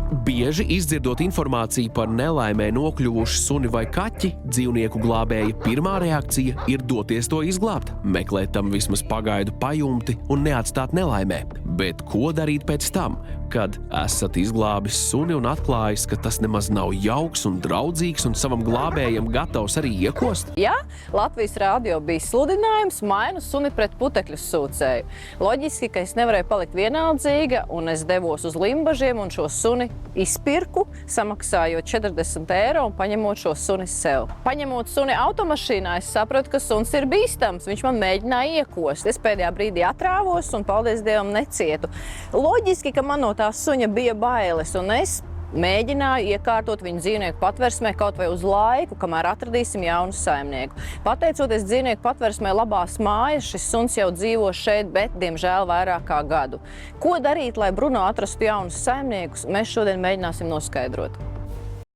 Bieži izdzirdot informāciju par nelaimē nokļuvušu suni vai kaķi, dzīvnieku glābēja pirmā reakcija ir doties to izglābt, meklēt tam vismaz pagaidu pajumti un neatstāt nelaimē. Bet ko darīt pēc tam, kad esat izglābis suni un atklājis, ka tas nemaz nav jauks un draudzīgs un savam glābējam gatavs arī iekost? Jā, Latvijas rādio bija sludinājums mainu suni pret putekļu sūcēju. Loģiski, ka es nevarēju palikt vienaldzīga un es devos uz Limbažiem un šo suni izpirku, samaksājot 40 eiro un paņemot šo suni sev. Paņemot suni automašīnā, es sapratu, ka suns ir bīstams. Viņš man mēģināja iekost. Es pēdējā brīdī atrāvos un, paldies Dievam, necietu. Loģiski, ka man no tā suņa bija bailes, un es mēģināju iekārtot viņu dzīvnieku patversmē kaut vai uz laiku, kamēr atradīsim jaunu saimnieku. Pateicoties dzīvnieku patversmē labās mājas, šis suns jau dzīvo šeit, bet, diemžēl, vairāk kā gadu. Ko darīt, lai Bruno atrastu jaunus saimniekus, mēs šodien mēģināsim noskaidrot.